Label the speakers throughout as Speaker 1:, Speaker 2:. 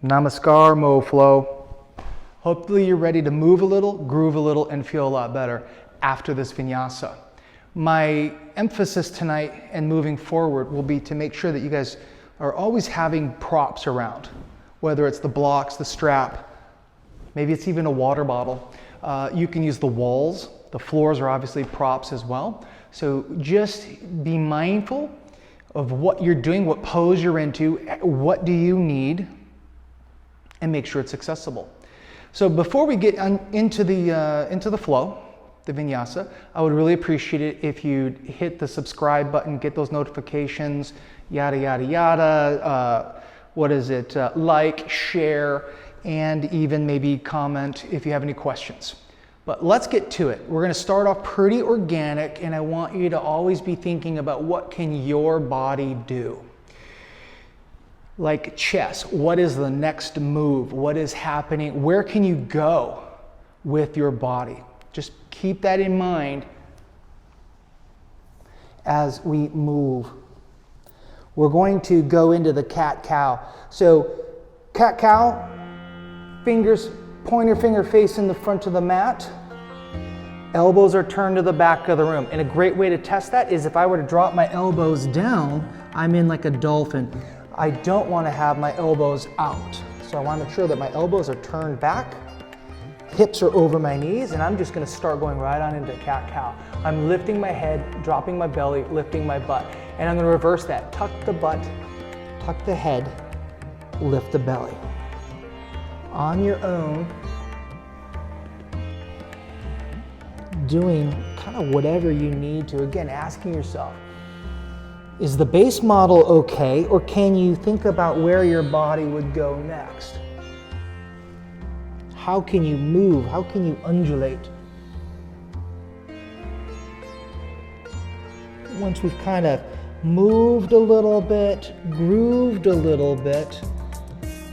Speaker 1: Namaskar, MoFlow. Hopefully you're ready to move a little, groove a little, and feel a lot better after this vinyasa. My emphasis tonight and moving forward will be to make sure that you guys are always having props around, whether it's the blocks, the strap, maybe it's even a water bottle. You can use the walls. The floors are obviously props as well. So just be mindful of what you're doing, what pose you're into, what do you need, and make sure it's accessible. So before we get into the flow, the vinyasa, I would really appreciate it if you'd hit the subscribe button, get those notifications, yada, yada, yada. Like, share, and even maybe comment if you have any questions. But let's get to it. We're gonna start off pretty organic, and I want you to always be thinking about what can your body do. Like chess, what is the next move? What is happening? Where can you go with your body? Just keep that in mind as we move. We're going to go into the cat-cow. So cat-cow, fingers, pointer finger facing the front of the mat. Elbows are turned to the back of the room. And a great way to test that is if I were to drop my elbows down, I'm in like a dolphin. I don't want to have my elbows out. So I want to make sure that my elbows are turned back, hips are over my knees, and I'm just going to start going right on into cat-cow. I'm lifting my head, dropping my belly, lifting my butt. And I'm going to reverse that. Tuck the butt, tuck the head, lift the belly. On your own, doing kind of whatever you need to. Again, asking yourself, is the base model okay, or can you think about where your body would go next? How can you move? How can you undulate? Once we've kind of moved a little bit, grooved a little bit,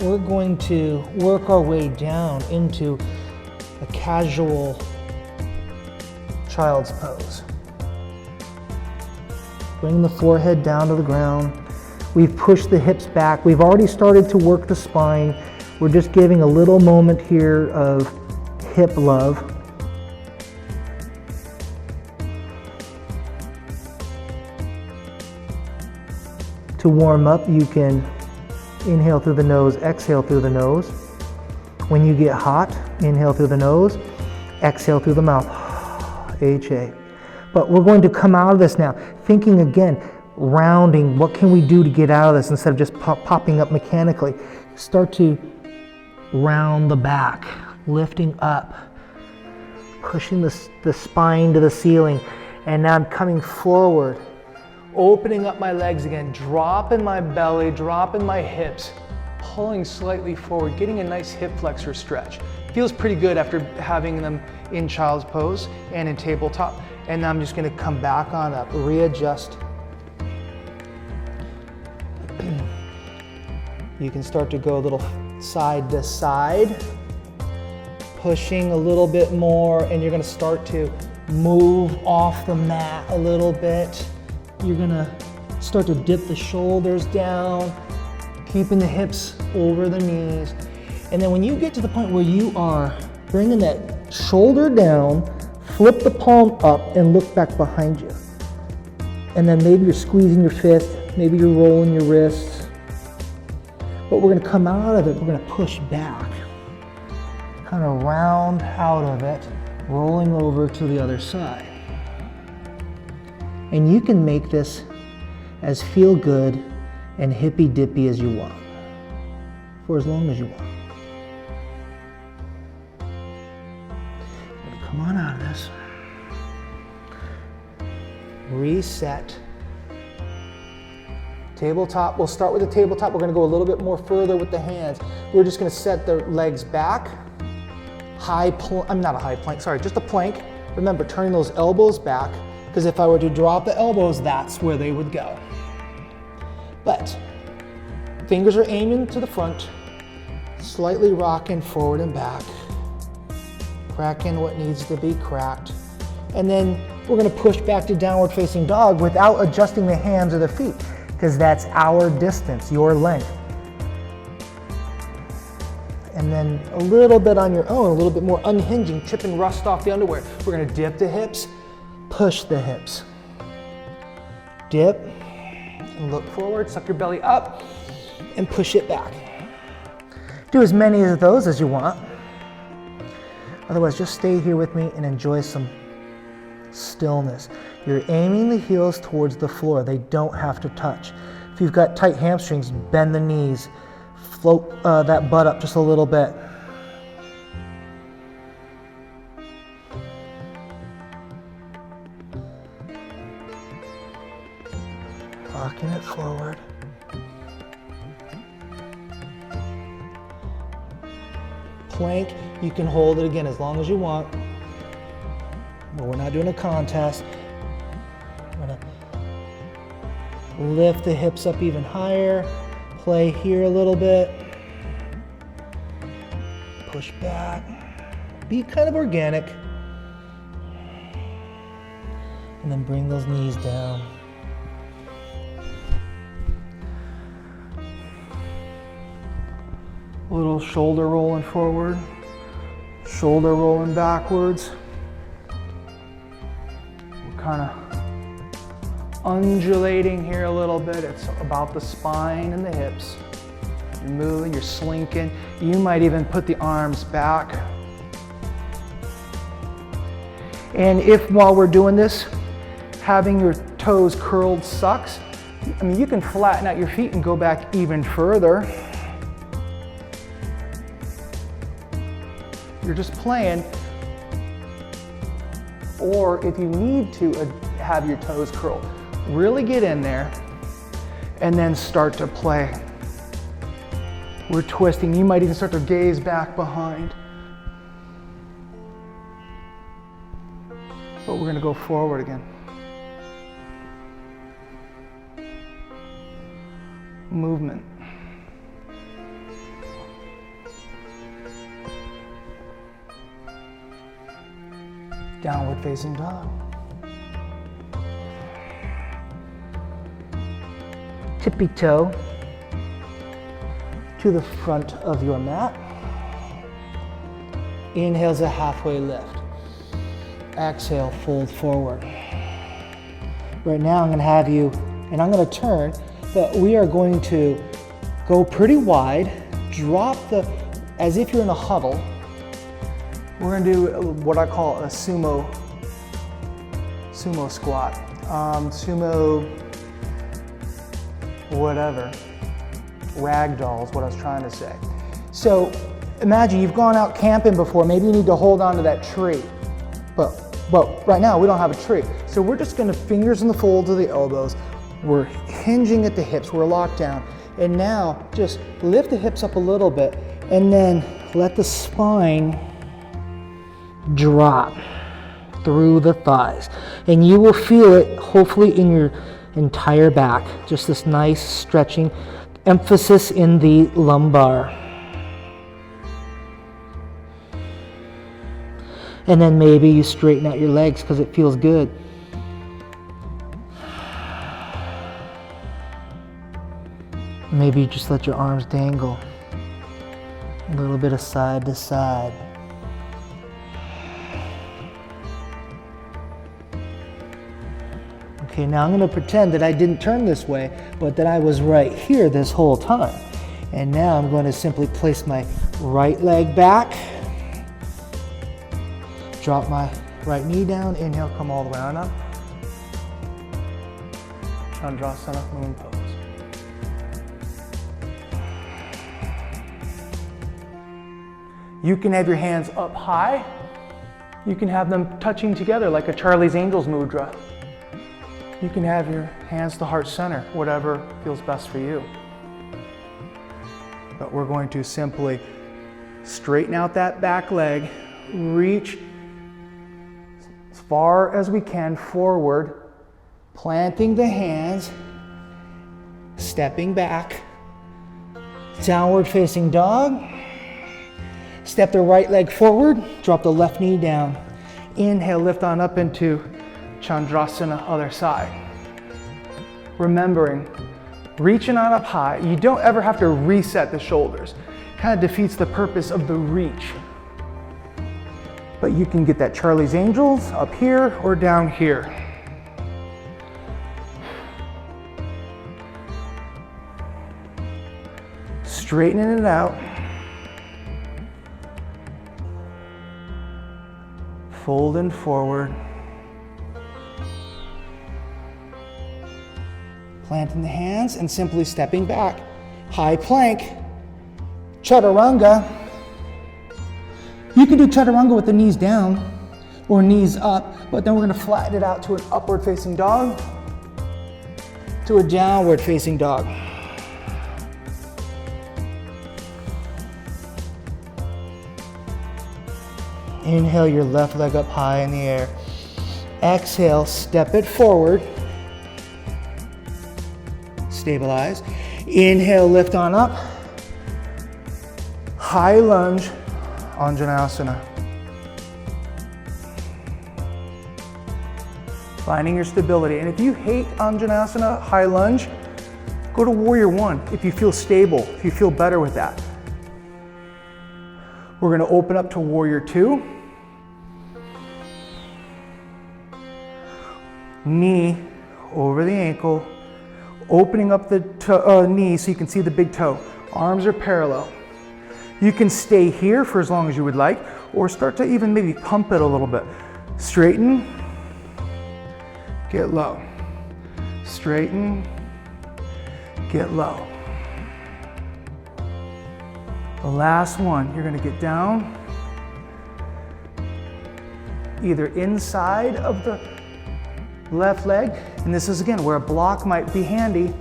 Speaker 1: we're going to work our way down into a casual child's pose. Bring the forehead down to the ground. We've pushed the hips back. We've already started to work the spine. We're just giving a little moment here of hip love. To warm up, you can inhale through the nose, exhale through the nose. When you get hot, inhale through the nose, exhale through the mouth. HA. But we're going to come out of this now, thinking again, rounding, what can we do to get out of this instead of just popping up mechanically. Start to round the back, lifting up, pushing the spine to the ceiling, and now I'm coming forward, opening up my legs again, dropping my belly, dropping my hips, pulling slightly forward, getting a nice hip flexor stretch. Feels pretty good after having them in child's pose and in tabletop. And now I'm just going to come back on up, readjust. You can start to go a little side to side, pushing a little bit more, and you're going to start to move off the mat a little bit. You're going to start to dip the shoulders down, keeping the hips over the knees. And then when you get to the point where you are bringing that shoulder down, flip the palm up and look back behind you. And then maybe you're squeezing your fist, maybe you're rolling your wrists. But we're gonna come out of it, we're gonna push back. Kind of round out of it, rolling over to the other side. And you can make this as feel good and hippy dippy as you want, for as long as you want. Come on out of this. Reset. Tabletop, we'll start with the tabletop. We're gonna go a little bit more further with the hands. We're just gonna set the legs back. Just a plank. Remember, turning those elbows back, because if I were to drop the elbows, that's where they would go. But fingers are aiming to the front, slightly rocking forward and back. Cracking what needs to be cracked. And then we're going to push back to downward facing dog without adjusting the hands or the feet, because that's our distance, your length. And then a little bit on your own, a little bit more unhinging, chipping rust off the underwear. We're gonna dip the hips, push the hips. Dip, and look forward, suck your belly up, and push it back. Do as many of those as you want. Otherwise, just stay here with me and enjoy some stillness. You're aiming the heels towards the floor. They don't have to touch. If you've got tight hamstrings, bend the knees. Float that butt up just a little bit. Rocking it forward. Plank, you can hold it again as long as you want. But we're not doing a contest. I'm gonna lift the hips up even higher. Play here a little bit. Push back. Be kind of organic. And then bring those knees down. A little shoulder rolling forward, shoulder rolling backwards. We're kind of undulating here a little bit. It's about the spine and the hips. You're moving, you're slinking. You might even put the arms back. And if while we're doing this, having your toes curled sucks, I mean, you can flatten out your feet and go back even further. You're just playing. Or if you need to have your toes curled, really get in there and then start to play. We're twisting. You might even start to gaze back behind. But we're going to go forward again. Movement. Downward facing dog. Tippy toe to the front of your mat. Inhale's a halfway lift. Exhale, fold forward. Right now I'm going to have you, and I'm going to turn, but we are going to go pretty wide, drop as if you're in a huddle. We're going to do what I call a sumo squat. Sumo whatever. Ragdoll is what I was trying to say. So imagine you've gone out camping before. Maybe you need to hold on to that tree. But right now we don't have a tree. So we're just going to fingers in the folds of the elbows. We're hinging at the hips. We're locked down. And now just lift the hips up a little bit and then let the spine drop through the thighs. And you will feel it hopefully in your entire back. Just this nice stretching, emphasis in the lumbar. And then maybe you straighten out your legs because it feels good. Maybe you just let your arms dangle. A little bit of side to side. Okay, now I'm going to pretend that I didn't turn this way, but that I was right here this whole time. And now I'm going to simply place my right leg back. Drop my right knee down. Inhale, come all the way on up. Chandrasana, moon pose. You can have your hands up high. You can have them touching together like a Charlie's Angels mudra. You can have your hands to heart center, whatever feels best for you. But we're going to simply straighten out that back leg, reach as far as we can forward, planting the hands, stepping back, downward facing dog. Step the right leg forward, drop the left knee down. Inhale, lift on up into Chandrasana, other side. Remembering, reaching on up high, you don't ever have to reset the shoulders. kind of defeats the purpose of the reach. But you can get that Charlie's Angels up here or down here. Straightening it out. Folding forward. Planting the hands and simply stepping back. High plank. Chaturanga. You can do chaturanga with the knees down or knees up, but then we're going to flatten it out to an upward facing dog, to a downward facing dog. Inhale your left leg up high in the air. Exhale, step it forward. Stabilize. Inhale, lift on up. High lunge, Anjaneyasana. Finding your stability. And if you hate Anjaneyasana, high lunge, go to Warrior One if you feel stable, if you feel better with that. We're going to open up to Warrior Two. Knee over the ankle, opening up the knee so you can see the big toe. Arms are parallel. You can stay here for as long as you would like, or start to even maybe pump it a little bit. Straighten, get low. Straighten, get low. The last one, you're going to get down, either inside of the left leg, and this is again where a block might be handy.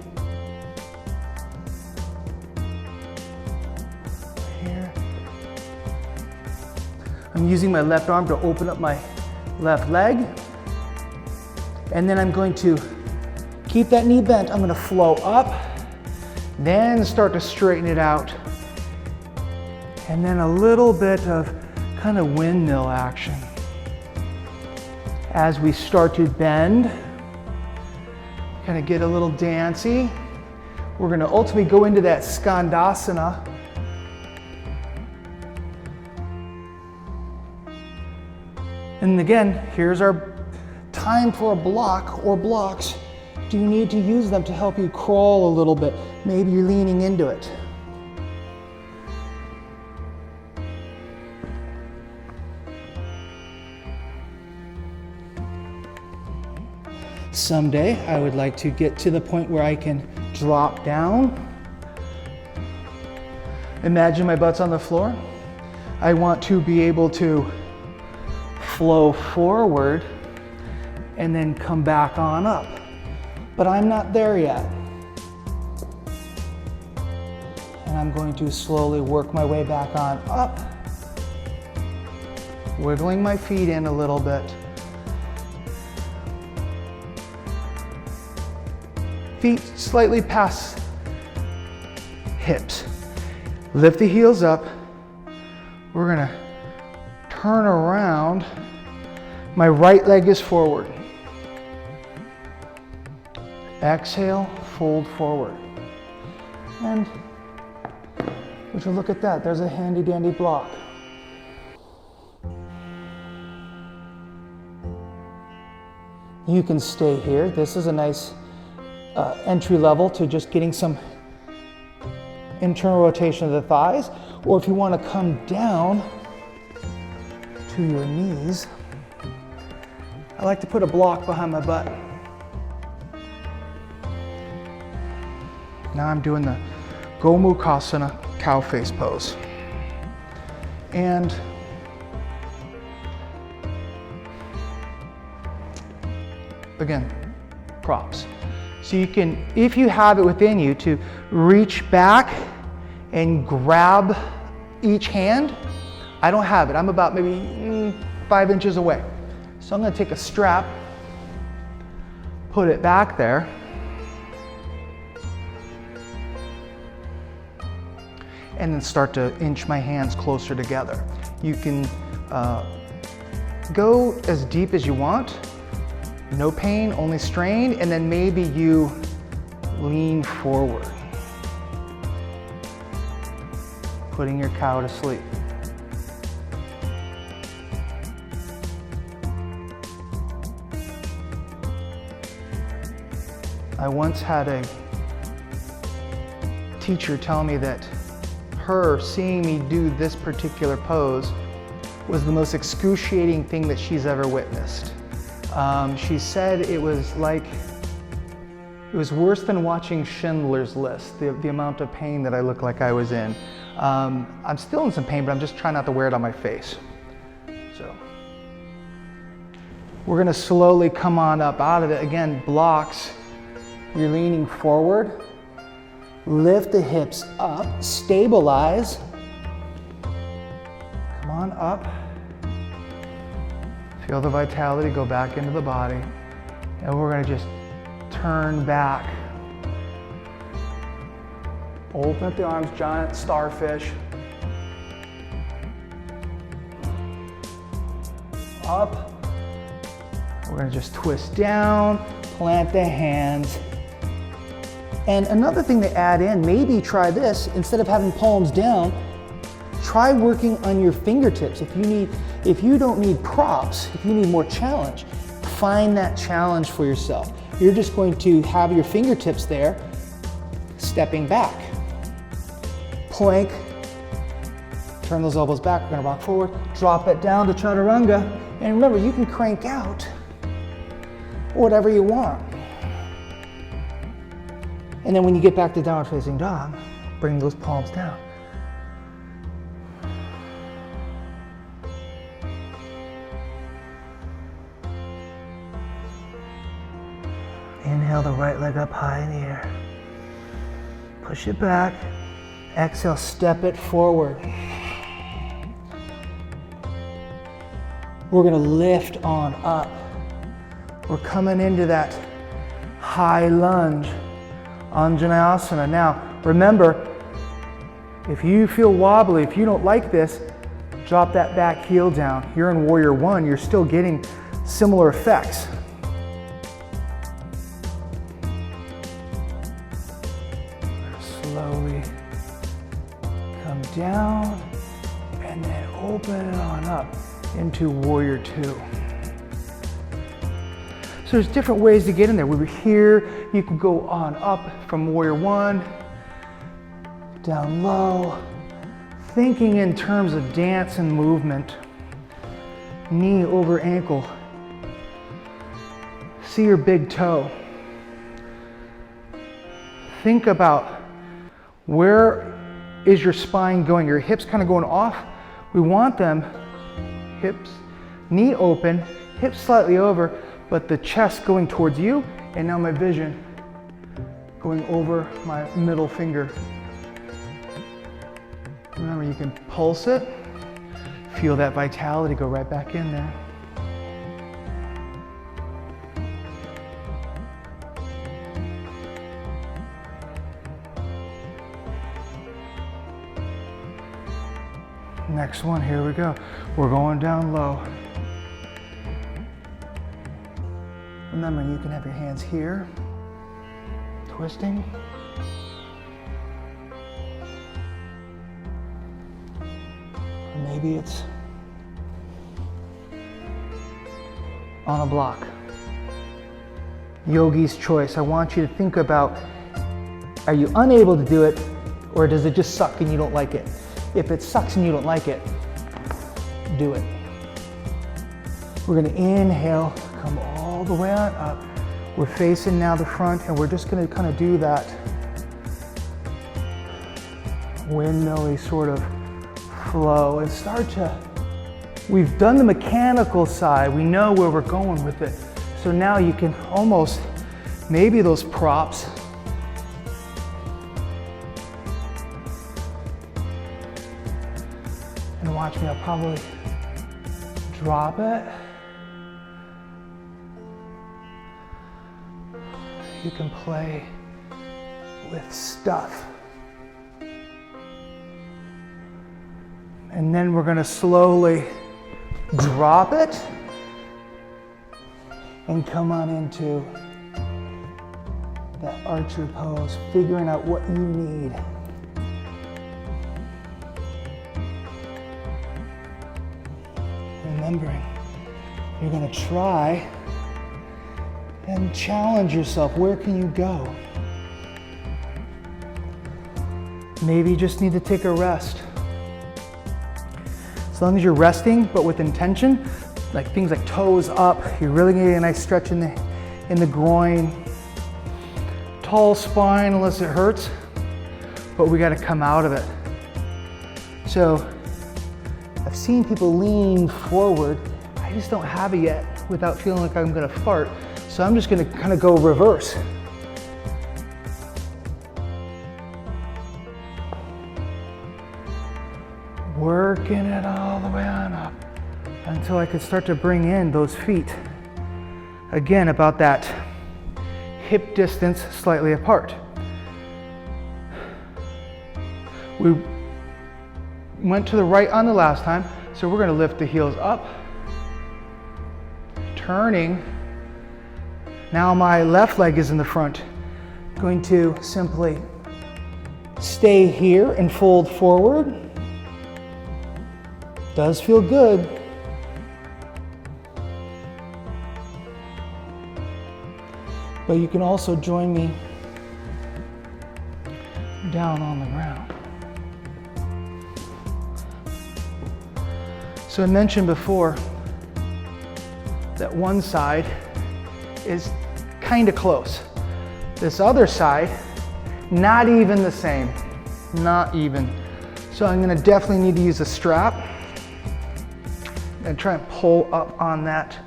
Speaker 1: Here. I'm using my left arm to open up my left leg, and then I'm going to keep that knee bent. I'm going to flow up, then start to straighten it out, and then a little bit of kind of windmill action. As we start to bend, kind of get a little dancey, we're going to ultimately go into that Skandasana. And again, here's our time for a block or blocks. Do you need to use them to help you crawl a little bit? Maybe you're leaning into it. Someday, I would like to get to the point where I can drop down. Imagine my butt's on the floor. I want to be able to flow forward and then come back on up. But I'm not there yet. And I'm going to slowly work my way back on up, wiggling my feet in a little bit. Feet slightly past hips. Lift the heels up. We're gonna turn around. My right leg is forward. Exhale, fold forward. And would you look at that? There's a handy dandy block. You can stay here. This is a nice entry level to just getting some internal rotation of the thighs, or if you want to come down to your knees, I like to put a block behind my butt. Now I'm doing the Gomukhasana cow face pose. And again, props. So you can, if you have it within you, to reach back and grab each hand. I don't have it. I'm about maybe 5 inches away. So I'm going to take a strap, put it back there, and then start to inch my hands closer together. You can go as deep as you want. No pain, only strain, and then maybe you lean forward. putting your cow to sleep. I once had a teacher tell me that her seeing me do this particular pose was the most excruciating thing that she's ever witnessed. She said it was worse than watching Schindler's List, the amount of pain that I looked like I was in. I'm still in some pain, but I'm just trying not to wear it on my face. So we're gonna slowly come on up out of it. Again, blocks. You're leaning forward. Lift the hips up, stabilize. Come on up. Feel the vitality go back into the body. And we're gonna just turn back. Open up the arms, giant starfish. Up. We're gonna just twist down, plant the hands. And another thing to add in, maybe try this, instead of having palms down, try working on your fingertips. If you don't need props, if you need more challenge, find that challenge for yourself. You're just going to have your fingertips there, stepping back. Plank, turn those elbows back, we're gonna rock forward, drop it down to chaturanga, and remember, you can crank out whatever you want. And then when you get back to downward facing dog, bring those palms down. Inhale the right leg up high in the air. Push it back. Exhale, step it forward. We're gonna lift on up. We're coming into that high lunge. Anjaneyasana. Now, remember, if you feel wobbly, if you don't like this, drop that back heel down. You're in Warrior One, you're still getting similar effects. Slowly come down and then open it on up into Warrior Two. So there's different ways to get in there. We were here, you could go on up from Warrior One, down low, thinking in terms of dance and movement. Knee over ankle. See your big toe. Think about where is your spine going? Your hips kind of going off. We want them, hips, knee open, hips slightly over, but the chest going towards you, and now my vision going over my middle finger. Remember, you can pulse it, feel that vitality go right back in there. Next one, here we go. We're going down low. Remember, you can have your hands here, twisting. Or maybe it's on a block. Yogi's choice. I want you to think about, are you unable to do it, or does it just suck and you don't like it? If it sucks and you don't like it, do it. We're gonna inhale, come all the way on up. We're facing now the front, and we're just gonna kind of do that windmilly sort of flow and start to, we've done the mechanical side, we know where we're going with it. So now you can almost, maybe those props, and watch me, I'll probably drop it. You can play with stuff. And then we're gonna slowly drop it and come on into that archer pose, figuring out what you need. remembering, you're gonna try and challenge yourself. Where can you go? Maybe you just need to take a rest. As long as you're resting, but with intention, like things like toes up, you're really getting a nice stretch in the groin. Tall spine unless it hurts, but we gotta come out of it. So I've seen people lean forward. I just don't have it yet without feeling like I'm gonna fart. So I'm just gonna kind of go reverse. Working it all the way on up until I could start to bring in those feet. Again, about that hip distance slightly apart. We went to the right on the last time, so we're gonna lift the heels up, turning. Now my left leg is in the front. Going to simply stay here and fold forward. Does feel good. But you can also join me down on the ground. So I mentioned before that one side is kind of close. This other side, not even the same, not even. So I'm gonna definitely need to use a strap and try and pull up on that.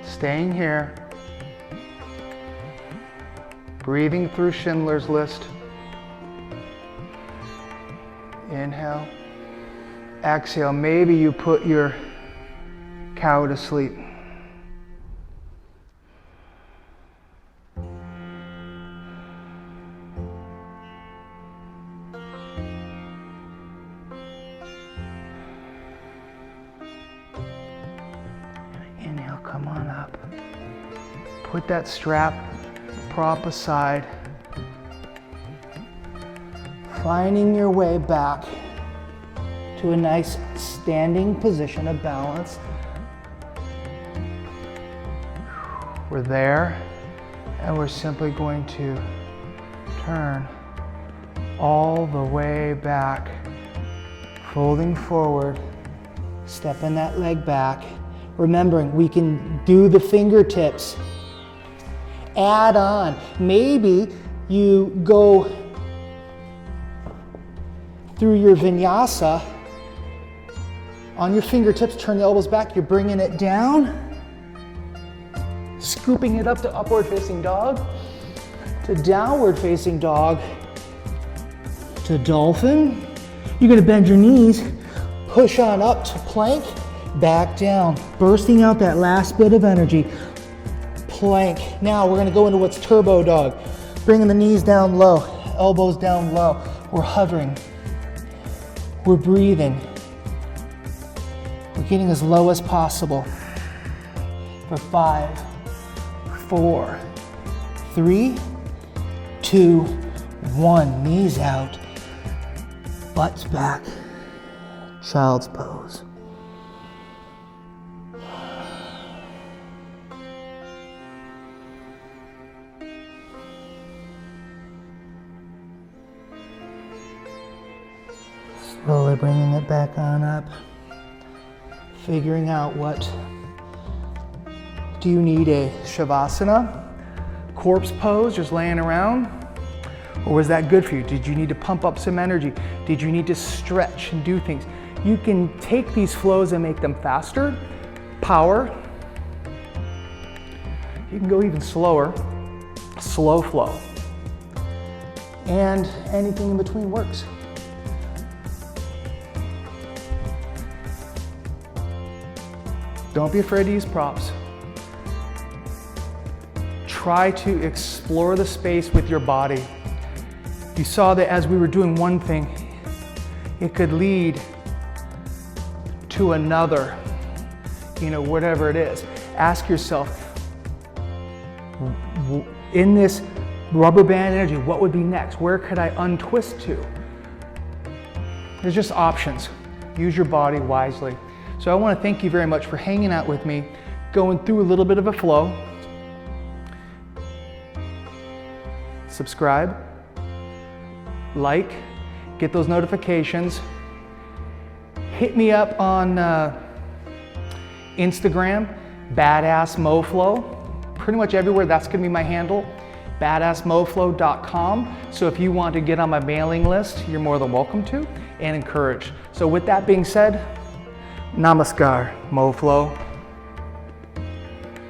Speaker 1: Staying here. Breathing through Schindler's List. Inhale. Exhale. Maybe you put your cow to sleep. Inhale, come on up. Put that strap prop aside. Finding your way back to a nice standing position of balance. We're there, and we're simply going to turn all the way back, folding forward, stepping that leg back. Remembering, we can do the fingertips. Add on. Maybe you go through your vinyasa on your fingertips, turn the elbows back, you're bringing it down, scooping it up to upward facing dog, to downward facing dog, to dolphin. You're gonna bend your knees, push on up to plank, back down, bursting out that last bit of energy. Plank. Now we're gonna go into what's turbo dog. Bringing the knees down low, elbows down low. We're hovering. We're breathing. We're getting as low as possible. For 5, 4, 3, 2, 1. Knees out, butts back, child's pose. Slowly bringing it back on up. Figuring out what, do you need a Shavasana, corpse pose, just laying around? Or was that good for you? Did you need to pump up some energy? Did you need to stretch and do things? You can take these flows and make them faster, power. You can go even slower, slow flow. And anything in between works. Don't be afraid to use props. Try to explore the space with your body. You saw that as we were doing one thing, it could lead to another, whatever it is. Ask yourself, in this rubber band energy, what would be next? Where could I untwist to? There's just options. Use your body wisely. So I want to thank you very much for hanging out with me, going through a little bit of a flow. Subscribe, like, get those notifications. Hit me up on Instagram, Badass MoFlow. Pretty much everywhere, that's gonna be my handle, badassmoflow.com. So if you want to get on my mailing list, you're more than welcome to and encouraged. So with that being said, namaskar, MoFlow.